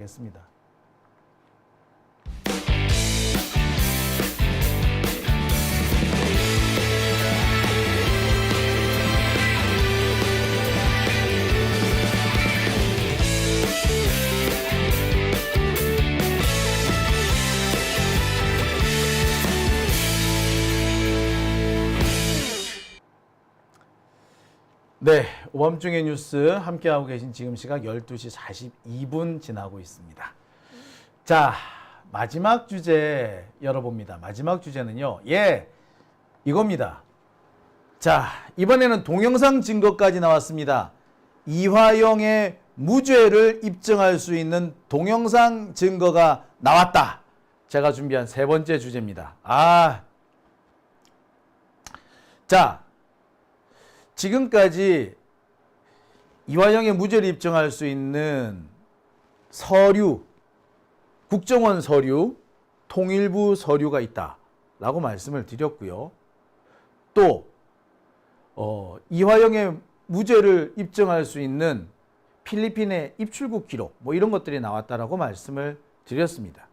겠습니다. 네, 오밤중의 뉴스 함께하고 계신 지금 시각 12시 42분 지나고 있습니다. 자, 마지막 주제 열어봅니다. 마지막 주제는요. 이겁니다. 자, 이번에는 동영상 증거까지 나왔습니다. 이화영의 무죄를 입증할 수 있는 동영상 증거가 나왔다. 제가 준비한 세 번째 주제입니다. 자, 지금까지 이화영의 무죄를 입증할 수 있는 서류, 국정원 서류, 통일부 서류가 있다라고 말씀을 드렸고요. 또 이화영의 무죄를 입증할 수 있는 필리핀의 입출국 기록 이런 것들이 나왔다라고 말씀을 드렸습니다.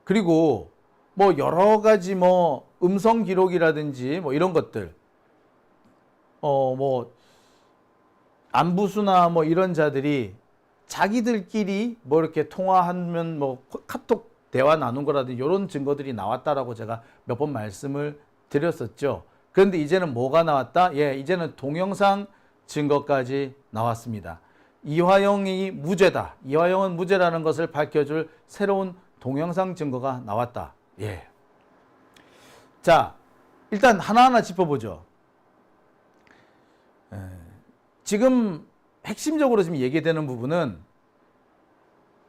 그리고 여러 가지 음성 기록이라든지 이런 것들 안부수나 이런 자들이 자기들끼리 이렇게 통화하면 카톡 대화 나눈 거라든지 이런 증거들이 나왔다라고 제가 몇 번 말씀을 드렸었죠. 그런데 이제는 뭐가 나왔다? 이제는 동영상 증거까지 나왔습니다. 이화영이 무죄다. 이화영은 무죄라는 것을 밝혀줄 새로운 동영상 증거가 나왔다. 자, 일단 하나하나 짚어보죠. 지금 핵심적으로 지금 얘기되는 부분은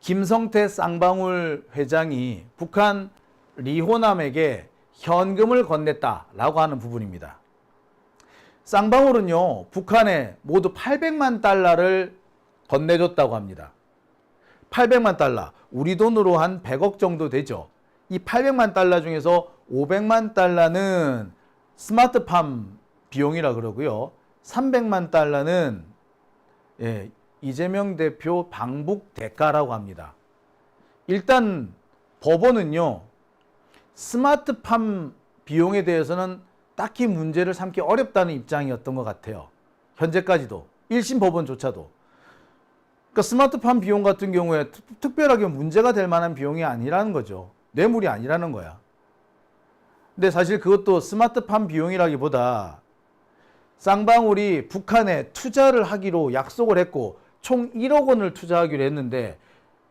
김성태 쌍방울 회장이 북한 리호남에게 현금을 건넸다라고 하는 부분입니다. 쌍방울은요, 북한에 모두 800만 달러를 건네줬다고 합니다. 800만 달러, 우리 돈으로 한 100억 정도 되죠. 이 800만 달러 중에서 500만 달러는 스마트팜 비용이라 그러고요. 300만 달러는 이재명 대표 방북 대가라고 합니다. 일단 법원은요, 스마트팜 비용에 대해서는 딱히 문제를 삼기 어렵다는 입장이었던 것 같아요. 현재까지도 1심 법원조차도. 그러니까 스마트팜 비용 같은 경우에 특별하게 문제가 될 만한 비용이 아니라는 거죠. 뇌물이 아니라는 거야. 근데 사실 그것도 스마트팜 비용이라기보다 쌍방울이 북한에 투자를 하기로 약속을 했고 총 1억 원을 투자하기로 했는데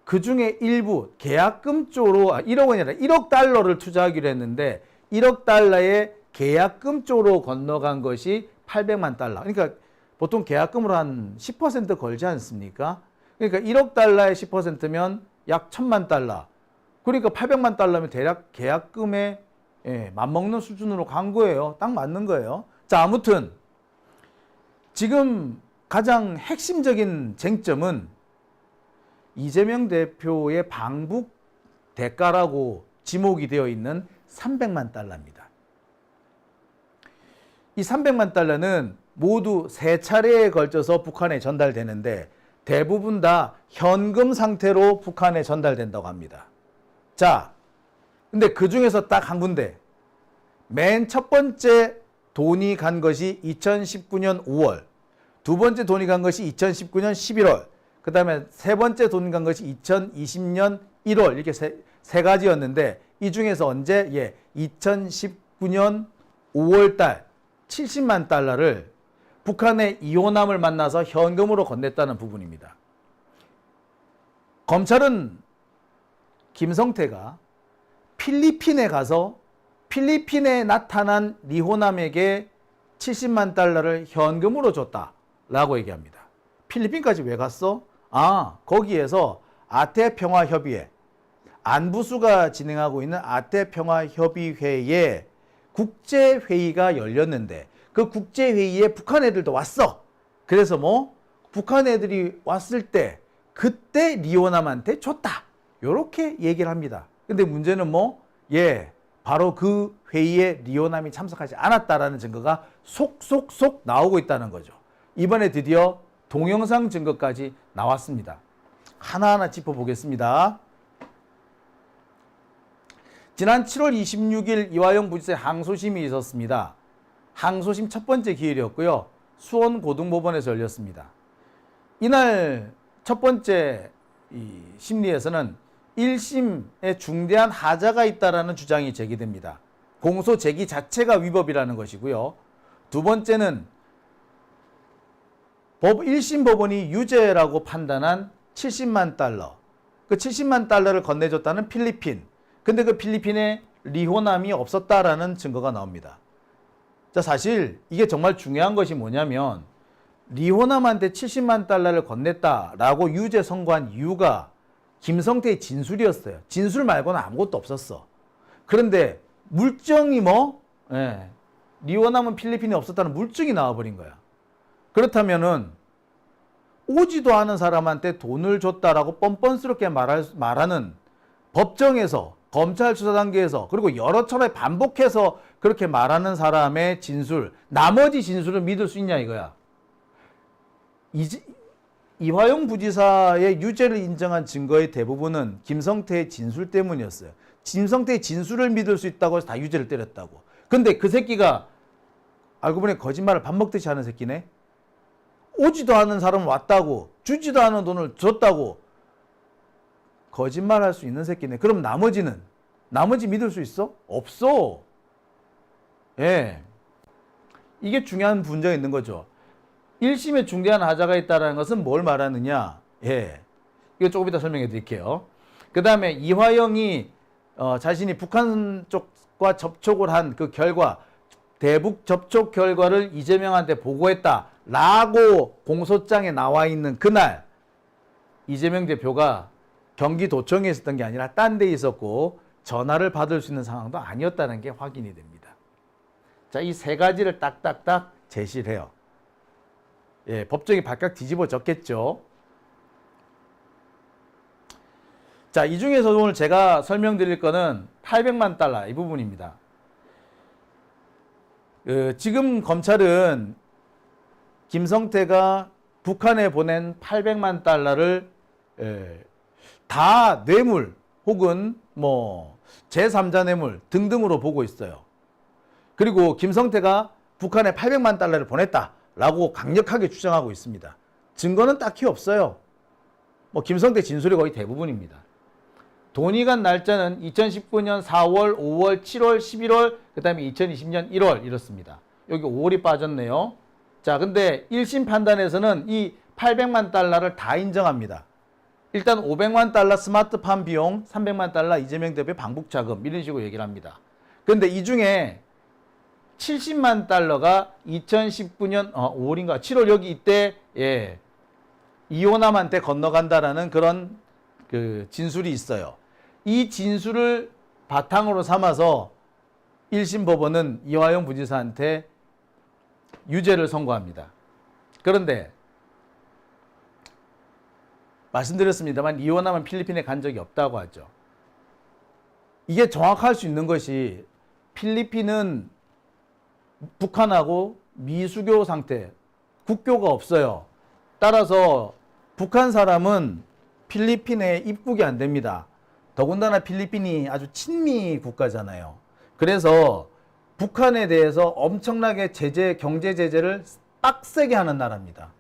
그 중에 일부 계약금 쪽으로 1억 원이 아니라 1억 달러를 투자하기로 했는데 1억 달러의 계약금 쪽으로 건너간 것이 800만 달러. 그러니까 보통 계약금으로 한 10% 걸지 않습니까? 그러니까 1억 달러의 10%면 약 1000만 달러. 그러니까 800만 달러면 대략 계약금에 맞먹는 수준으로 간 거예요. 딱 맞는 거예요. 자, 아무튼 지금 가장 핵심적인 쟁점은 이재명 대표의 방북 대가라고 지목이 되어 있는 300만 달러입니다. 이 300만 달러는 모두 3차례에 걸쳐서 북한에 전달되는데 대부분 다 현금 상태로 북한에 전달된다고 합니다. 자, 근데 그 중에서 딱 한 군데, 맨 첫 번째 돈이 간 것이 2019년 5월, 두 번째 돈이 간 것이 2019년 11월, 그 다음에 세 번째 돈이 간 것이 2020년 1월, 이렇게 세 가지였는데 이 중에서 언제? 2019년 5월 달 70만 달러를 북한의 이호남을 만나서 현금으로 건넸다는 부분입니다. 검찰은 김성태가 필리핀에 가서 필리핀에 나타난 리호남에게 70만 달러를 현금으로 줬다라고 얘기합니다. 필리핀까지 왜 갔어? 거기에서 아태평화협의회, 안부수가 진행하고 있는 아태평화협의회에 국제회의가 열렸는데 그 국제회의에 북한 애들도 왔어. 그래서 북한 애들이 왔을 때 그때 리호남한테 줬다. 이렇게 얘기를 합니다. 근데 문제는 바로 그 회의에 리호남이 참석하지 않았다라는 증거가 속속속 나오고 있다는 거죠. 이번에 드디어 동영상 증거까지 나왔습니다. 하나하나 짚어보겠습니다. 지난 7월 26일 이화영 부지사의 항소심이 있었습니다. 항소심 첫 번째 기일이었고요. 수원고등법원에서 열렸습니다. 이날 첫 번째 심리에서는 1심에 중대한 하자가 있다라는 주장이 제기됩니다. 공소 제기 자체가 위법이라는 것이고요. 두 번째는 1심 법원이 유죄라고 판단한 70만 달러, 그 70만 달러를 건네줬다는 필리핀, 근데 그 필리핀에 리호남이 없었다라는 증거가 나옵니다. 자, 사실 이게 정말 중요한 것이 뭐냐면 리호남한테 70만 달러를 건넸다라고 유죄 선고한 이유가 김성태의 진술이었어요. 진술 말고는 아무것도 없었어. 그런데 물증이 리호남은 필리핀에 없었다는 물증이 나와버린 거야. 그렇다면은 오지도 않은 사람한테 돈을 줬다라고 뻔뻔스럽게 말하는 법정에서, 검찰 수사 단계에서, 그리고 여러 차례 반복해서 그렇게 말하는 사람의 진술, 나머지 진술을 믿을 수 있냐 이거야. 이화영 부지사의 유죄를 인정한 증거의 대부분은 김성태의 진술 때문이었어요. 김성태의 진술을 믿을 수 있다고 해서 다 유죄를 때렸다고. 근데 그 새끼가 알고 보니 거짓말을 밥 먹듯이 하는 새끼네. 오지도 않은 사람은 왔다고, 주지도 않은 돈을 줬다고 거짓말할 수 있는 새끼네. 그럼 나머지 믿을 수 있어? 없어. 예, 이게 중요한 문제가 있는 거죠. 1심에 중대한 하자가 있다는 것은 뭘 말하느냐. 예, 이거 조금 이따 설명해 드릴게요. 그 다음에 이화영이 자신이 북한 쪽과 접촉을 한 그 결과, 대북 접촉 결과를 이재명한테 보고했다라고 공소장에 나와 있는 그날 이재명 대표가 경기도청에 있었던 게 아니라 딴 데 있었고 전화를 받을 수 있는 상황도 아니었다는 게 확인이 됩니다. 자, 이 세 가지를 딱딱딱 제시를 해요. 예, 법정이 발칵 뒤집어졌겠죠. 자, 이 중에서 오늘 제가 설명드릴 거는 800만 달러 이 부분입니다. 지금 검찰은 김성태가 북한에 보낸 800만 달러를 다 뇌물 혹은 제3자 뇌물 등등으로 보고 있어요. 그리고 김성태가 북한에 800만 달러를 보냈다라고 강력하게 주장하고 있습니다. 증거는 딱히 없어요. 김성태 진술이 거의 대부분입니다. 돈이 간 날짜는 2019년 4월, 5월, 7월, 11월, 그 다음에 2020년 1월 이렇습니다. 여기 5월이 빠졌네요. 자, 근데 1심 판단에서는 이 800만 달러를 다 인정합니다. 일단 500만 달러 스마트팜 비용, 300만 달러 이재명 대표의 방북 자금 이런 식으로 얘기를 합니다. 그런데 이 중에 70만 달러가 2019년 5월인가 7월 여기 이때 이호남한테 건너간다라는 그런 그 진술이 있어요. 이 진술을 바탕으로 삼아서 1심 법원은 이화영 부지사한테 유죄를 선고합니다. 그런데 말씀드렸습니다만 이호남은 필리핀에 간 적이 없다고 하죠. 이게 정확할 수 있는 것이 필리핀은 북한하고 미수교 상태, 국교가 없어요. 따라서 북한 사람은 필리핀에 입국이 안 됩니다. 더군다나 필리핀이 아주 친미 국가잖아요. 그래서 북한에 대해서 엄청나게 경제 제재를 빡세게 하는 나라입니다.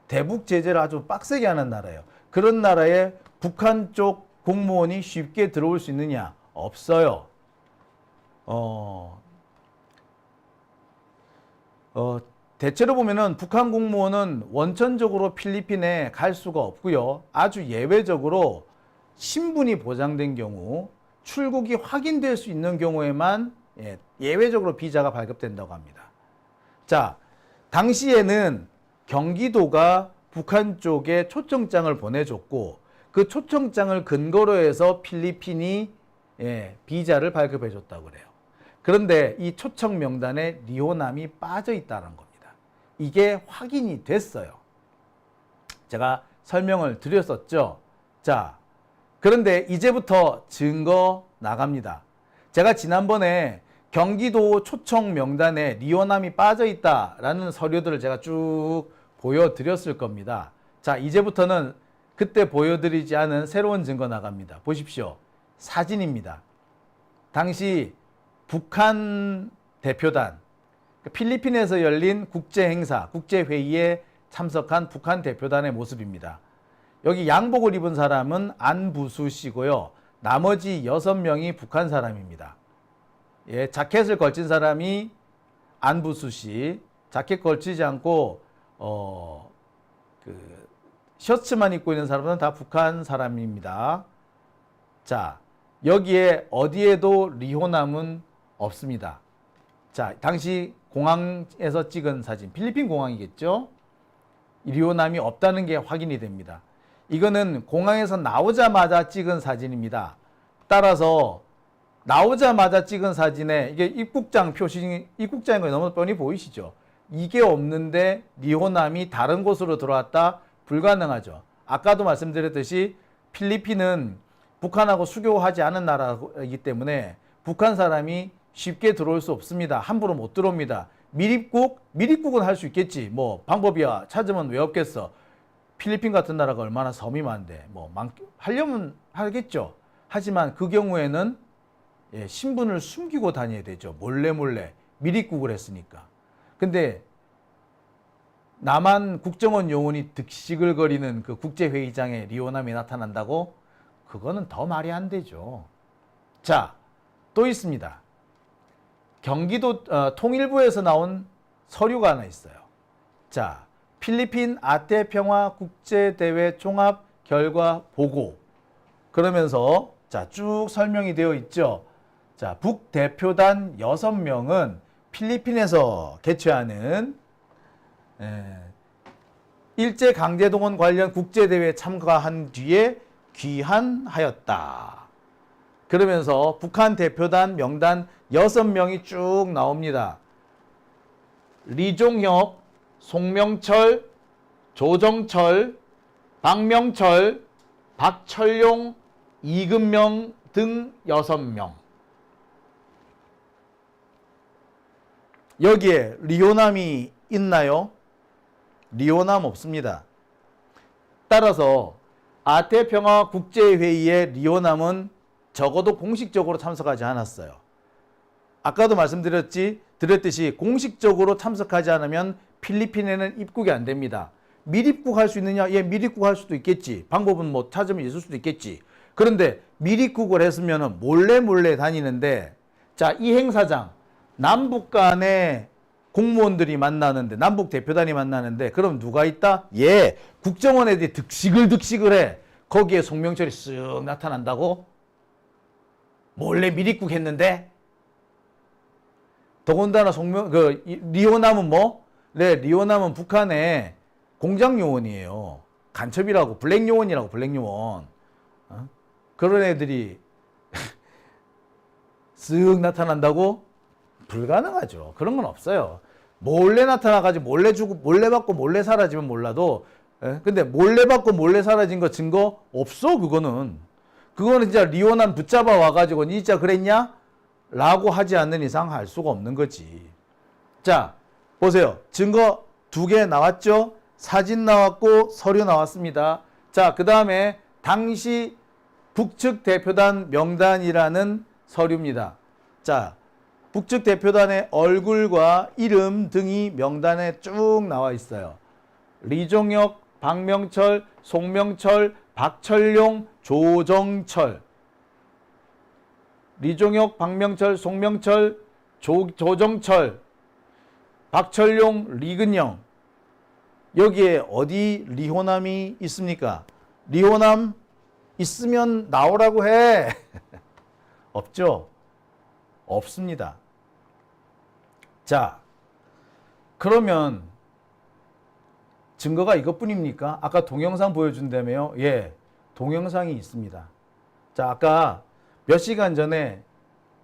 대북 제재를 아주 빡세게 하는 나라예요. 그런 나라에 북한 쪽 공무원이 쉽게 들어올 수 있느냐? 없어요. 대체로 보면은 북한 공무원은 원천적으로 필리핀에 갈 수가 없고요. 아주 예외적으로 신분이 보장된 경우, 출국이 확인될 수 있는 경우에만 예외적으로 비자가 발급된다고 합니다. 자, 당시에는 경기도가 북한 쪽에 초청장을 보내줬고 그 초청장을 근거로 해서 필리핀이 비자를 발급해 줬다고 그래요. 그런데 이 초청 명단에 리호남이 빠져 있다는 겁니다. 이게 확인이 됐어요. 제가 설명을 드렸었죠. 자, 그런데 이제부터 증거 나갑니다. 제가 지난번에 경기도 초청 명단에 리호남이 빠져 있다라는 서류들을 제가 쭉 보여드렸을 겁니다. 자, 이제부터는 그때 보여드리지 않은 새로운 증거 나갑니다. 보십시오. 사진입니다. 당시 북한 대표단, 필리핀에서 열린 국제행사, 국제회의에 참석한 북한 대표단의 모습입니다. 여기 양복을 입은 사람은 안부수 씨고요. 나머지 6명이 북한 사람입니다. 예, 자켓을 걸친 사람이 안부수 씨, 자켓 걸치지 않고 셔츠만 입고 있는 사람은 다 북한 사람입니다. 자, 여기에 어디에도 리호남은 없습니다. 자, 당시 공항에서 찍은 사진, 필리핀 공항이겠죠? 리호남이 없다는 게 확인이 됩니다. 이거는 공항에서 나오자마자 찍은 사진입니다. 따라서 나오자마자 찍은 사진에 이게 입국장 표시, 입국장인 거 너무 뻔히 보이시죠? 이게 없는데 리호남이 다른 곳으로 들어왔다? 불가능하죠. 아까도 말씀드렸듯이 필리핀은 북한하고 수교하지 않은 나라이기 때문에 북한 사람이 쉽게 들어올 수 없습니다. 함부로 못 들어옵니다. 미립국은 할 수 있겠지. 뭐 방법이야 찾으면 왜 없겠어. 필리핀 같은 나라가 얼마나 섬이 많은데 뭐 하려면 하겠죠. 하지만 그 경우에는 신분을 숨기고 다녀야 되죠. 몰래 미립국을 했으니까. 근데 남한 국정원 요원이 득시글거리는 그 국제회의장에 리호남이 나타난다고? 그거는 더 말이 안 되죠. 자, 또 있습니다. 경기도 통일부에서 나온 서류가 하나 있어요. 자, 필리핀 아태평화 국제대회 종합 결과 보고. 그러면서 자, 쭉 설명이 되어 있죠. 자, 북대표단 6명은 필리핀에서 개최하는 일제강제동원 관련 국제대회에 참가한 뒤에 귀환하였다. 그러면서 북한 대표단 명단 6명이 쭉 나옵니다. 리종혁, 송명철, 조정철, 박명철, 박철용, 이금명 등 6명. 여기에 리호남이 있나요? 리호남 없습니다. 따라서 아태평화 국제회의에 리호남은 적어도 공식적으로 참석하지 않았어요. 아까도 말씀드렸듯이 공식적으로 참석하지 않으면 필리핀에는 입국이 안 됩니다. 미입국할 수 있느냐? 예, 미입국할 수도 있겠지. 방법은 뭐 찾으면 있을 수도 있겠지. 그런데 미입국을 했으면 몰래 다니는데, 자, 이 행사장 남북 간에 공무원들이 만나는데, 남북 대표단이 만나는데, 그럼 누가 있다? 예, 국정원 애들이 득시글해. 거기에 송명철이 쓱 나타난다고? 몰래 미입국 했는데? 더군다나 리호남은 뭐? 네, 리호남은 북한의 공장 요원이에요. 간첩이라고, 블랙 요원이라고, 블랙 요원. 그런 애들이 쓱 나타난다고? 불가능하죠. 그런 건 없어요. 몰래 나타나가지고 몰래 주고 몰래 받고 몰래 사라지면 몰라도, 근데 몰래 받고 몰래 사라진 거 증거 없어. 그거는 진짜 리호남 붙잡아 와가지고 니 진짜 그랬냐? 라고 하지 않는 이상 할 수가 없는 거지. 자, 보세요. 증거 2개 나왔죠? 사진 나왔고 서류 나왔습니다. 자, 그 다음에 당시 북측 대표단 명단이라는 서류입니다. 자, 북측 대표단의 얼굴과 이름 등이 명단에 쭉 나와 있어요. 리종혁, 박명철, 송명철, 박철용, 조정철. 리종혁, 박명철, 송명철, 조정철, 박철용, 리근영. 여기에 어디 리호남이 있습니까? 리호남 있으면 나오라고 해. 없죠? 없습니다. 자, 그러면 증거가 이것뿐입니까? 아까 동영상 보여준다며요? 예, 동영상이 있습니다. 자, 아까 몇 시간 전에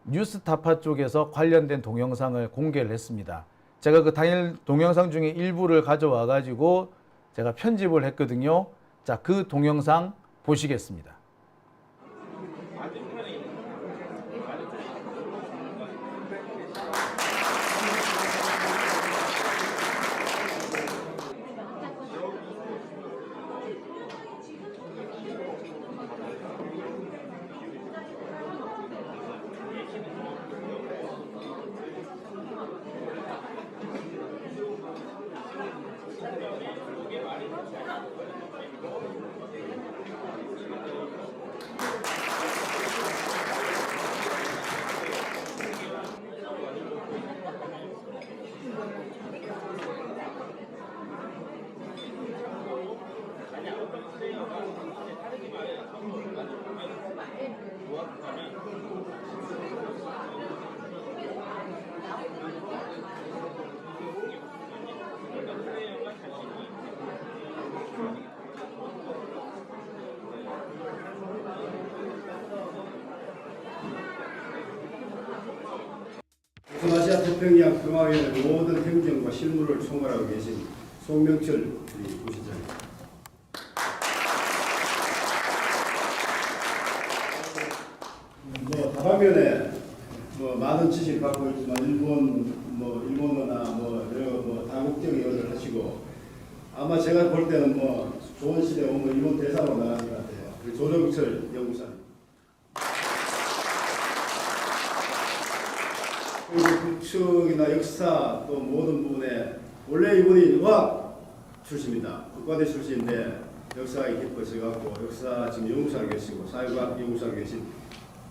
뉴스타파 쪽에서 관련된 동영상을 공개를 했습니다. 제가 그 당일 동영상 중에 일부를 가져와 가지고 제가 편집을 했거든요. 자, 그 동영상 보시겠습니다. 동아시아 태평양 평화위원회 모든 행정과 실무를 총괄하고 계신 송명철 부시장입니다. 다방면에 많은 지식을 갖고 있지만 일본어나 여러 다국적 영어를 하시고 아마 제가 볼 때는 좋은 시대에 오면 일본 대사로 나가는 것 같아요. 조정철 연구사님. 국책이나 역사 또 모든 부분에 원래 이분이 의학 출신입니다. 국과대 출신인데 역사에 깊어져갖고 역사 지금 연구사로 계시고 사회과학 연구사로 계신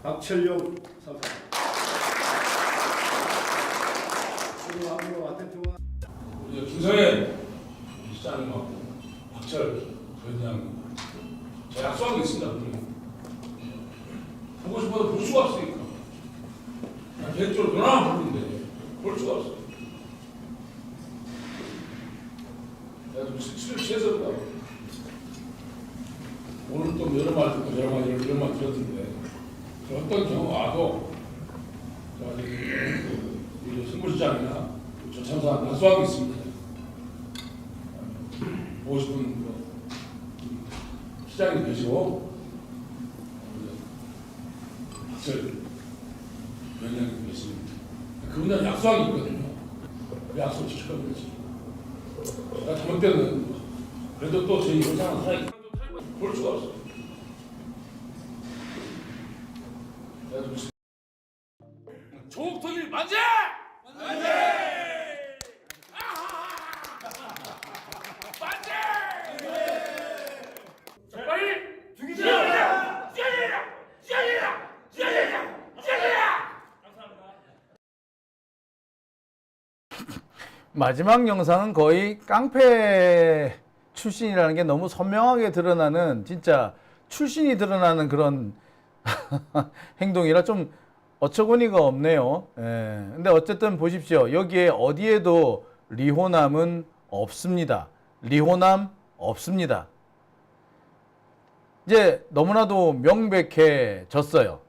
박철용 선사. 우리 김성현 시장님하고 박철 위원장 저 약속한 게 있습니다. 보고 싶어도 볼 수가 없으니까 개인적으로 전화만 부르는데 볼 수가 없어. 내가 좀 술을 취해서 그런가. 오늘 또 여러 말 듣고 여러 말 들었는데 어떤 경우가 와도 우리 승부시장이나 저 참사 약속한 게 있습니다. 보고 싶은 시장이 계시고 박철 위원장님 계십니다. 그분은 약속한 게 있거든요. 그 약속 지켜가고 계시. 제가 잘못되면 그래도 또 저희 영상은 살아있고 볼 수가 없어요. 조국통일 만세! 만세! 만세! 빨리 죽이자! 죽이자! 죽이자! 죽이자! 죽이자! 감사합니다. 마지막 영상은 거의 깡패 출신이라는 게 너무 선명하게 드러나는, 진짜 출신이 드러나는 그런 행동이라 좀 어처구니가 없네요. 예. 근데 어쨌든 보십시오. 여기에 어디에도 리호남은 없습니다. 리호남 없습니다. 이제 너무나도 명백해졌어요.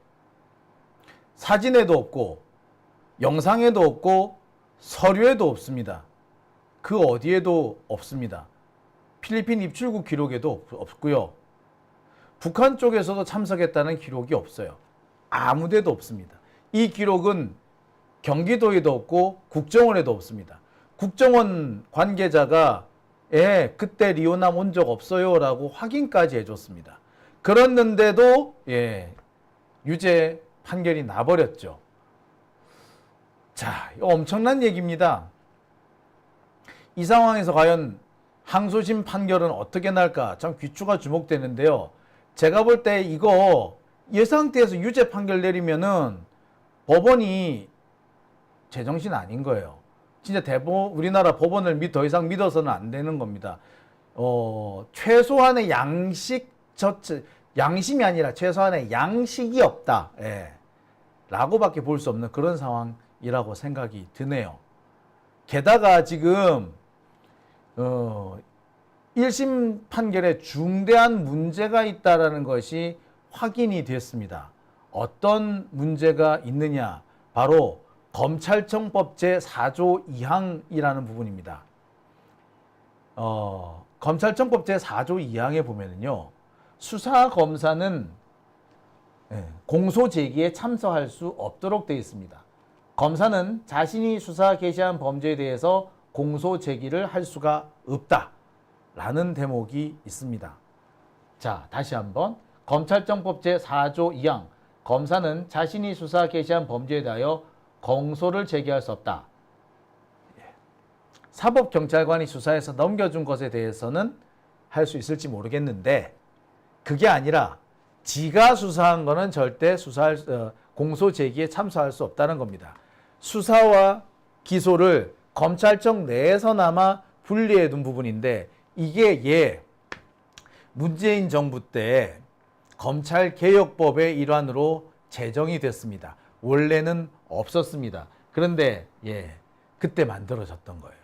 사진에도 없고 영상에도 없고 서류에도 없습니다. 그 어디에도 없습니다. 필리핀 입출국 기록에도 없고요. 북한 쪽에서도 참석했다는 기록이 없어요. 아무 데도 없습니다. 이 기록은 경기도에도 없고 국정원에도 없습니다. 국정원 관계자가 그때 리오남 온 적 없어요 라고 확인까지 해줬습니다. 그랬는데도 유죄 판결이 나버렸죠. 자, 이거 엄청난 얘기입니다. 이 상황에서 과연 항소심 판결은 어떻게 날까 참 귀추가 주목되는데요. 제가 볼 때 이거 이 상태에서 유죄 판결 내리면은 법원이 제정신 아닌 거예요. 진짜 우리나라 법원을 더 이상 믿어서는 안 되는 겁니다. 최소한의 양심이 아니라 최소한의 양식이 없다. 라고밖에 볼 수 없는 그런 상황이라고 생각이 드네요. 게다가 지금 1심 판결에 중대한 문제가 있다는 것이 확인이 됐습니다. 어떤 문제가 있느냐? 바로 검찰청법 제4조 2항이라는 부분입니다. 검찰청법 제4조 2항에 보면은요, 수사검사는 공소 제기에 참석할 수 없도록 되어 있습니다. 검사는 자신이 수사 개시한 범죄에 대해서 공소 제기를 할 수가 없다라는 대목이 있습니다. 자, 다시 한번. 검찰청법 제4조 2항. 검사는 자신이 수사 개시한 범죄에 대하여 공소를 제기할 수 없다. 사법경찰관이 수사해서 넘겨준 것에 대해서는 할 수 있을지 모르겠는데, 그게 아니라 지가 수사한 거는 절대 공소 제기에 참석할 수 없다는 겁니다. 수사와 기소를 검찰청 내에서나마 분리해 둔 부분인데, 이게 문재인 정부 때 검찰개혁법의 일환으로 제정이 됐습니다. 원래는 없었습니다. 그런데 그때 만들어졌던 거예요.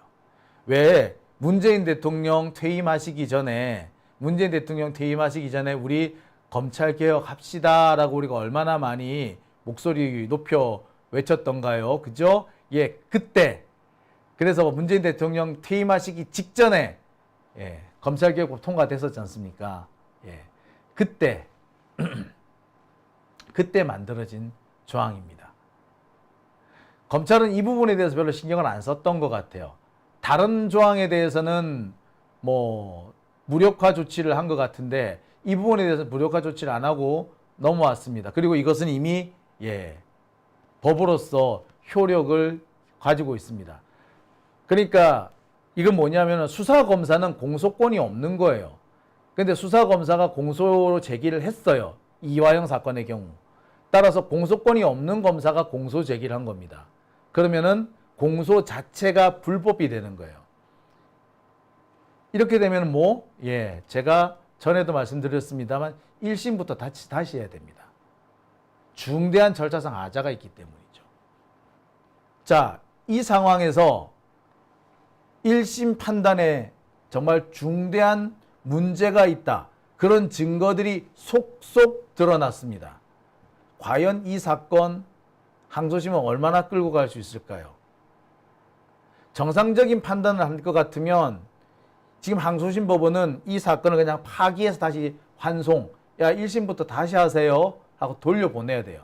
왜 문재인 대통령 퇴임하시기 전에 우리 검찰개혁 합시다라고 우리가 얼마나 많이 목소리 높여 외쳤던가요? 그죠? 예, 그때 그래서 문재인 대통령 퇴임하시기 직전에 검찰개혁법 통과됐었지 않습니까? 그때 그때 만들어진 조항입니다. 검찰은 이 부분에 대해서 별로 신경을 안 썼던 것 같아요. 다른 조항에 대해서는 뭐 무력화 조치를 한 것 같은데 이 부분에 대해서 무력화 조치를 안 하고 넘어왔습니다. 그리고 이것은 이미 법으로서 효력을 가지고 있습니다. 그러니까 이건 뭐냐면 수사검사는 공소권이 없는 거예요. 근데 수사검사가 공소 제기를 했어요. 이화영 사건의 경우. 따라서 공소권이 없는 검사가 공소 제기를 한 겁니다. 그러면은 공소 자체가 불법이 되는 거예요. 이렇게 되면 제가 전에도 말씀드렸습니다만 1심부터 다시 해야 됩니다. 중대한 절차상 하자가 있기 때문이죠. 자, 이 상황에서 1심 판단에 정말 중대한 문제가 있다. 그런 증거들이 속속 드러났습니다. 과연 이 사건 항소심은 얼마나 끌고 갈 수 있을까요? 정상적인 판단을 할 것 같으면 지금 항소심 법원은 이 사건을 그냥 파기해서 다시 환송, 1심부터 다시 하세요 하고 돌려보내야 돼요.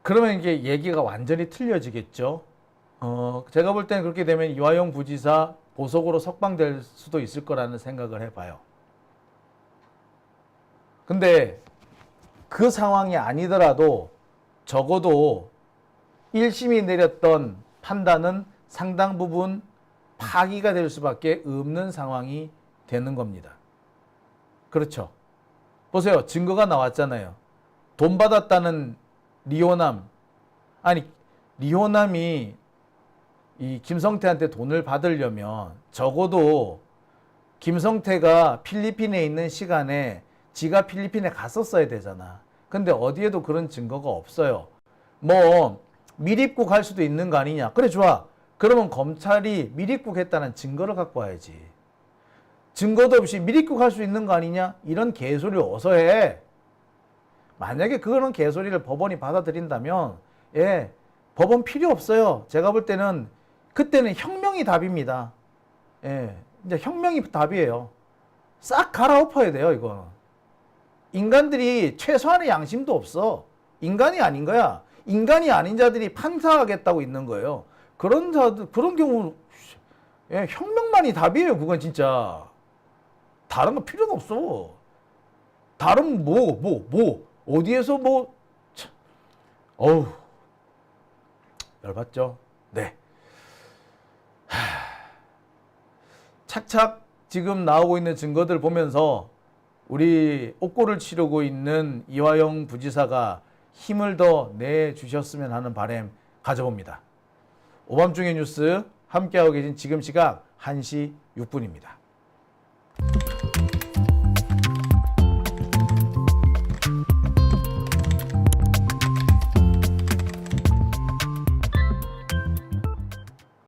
그러면 이게 얘기가 완전히 틀려지겠죠. 제가 볼 때는 그렇게 되면 이화영 부지사 보석으로 석방될 수도 있을 거라는 생각을 해봐요. 근데 그 상황이 아니더라도 적어도 1심이 내렸던 판단은 상당 부분 파기가 될 수밖에 없는 상황이 되는 겁니다. 그렇죠. 보세요. 증거가 나왔잖아요. 돈 받았다는 리호남. 아니, 리호남이 이 김성태한테 돈을 받으려면 적어도 김성태가 필리핀에 있는 시간에 지가 필리핀에 갔었어야 되잖아. 근데 어디에도 그런 증거가 없어요. 뭐 밀입국 할 수도 있는 거 아니냐. 그래, 좋아. 그러면 검찰이 밀입국했다는 증거를 갖고 와야지. 증거도 없이 밀입국 할 수 있는 거 아니냐? 이런 개소리를 어서 해. 만약에 그런 개소리를 법원이 받아들인다면 법원 필요 없어요. 제가 볼 때는 그때는 혁명이 답입니다. 이제 혁명이 답이에요. 싹 갈아엎어야 돼요, 이거는. 인간들이 최소한의 양심도 없어. 인간이 아닌 거야. 인간이 아닌 자들이 판사하겠다고 있는 거예요. 그런 자들, 그런 경우, 혁명만이 답이에요, 그건 진짜. 다른 거 필요도 없어. 다른 어디에서 참. 어우, 열받죠? 네. 착착 지금 나오고 있는 증거들 보면서 우리 옥고를 치르고 있는 이화영 부지사가 힘을 더 내주셨으면 하는 바람 가져봅니다. 오밤중의 뉴스 함께하고 계신 지금 시각 1시 6분입니다.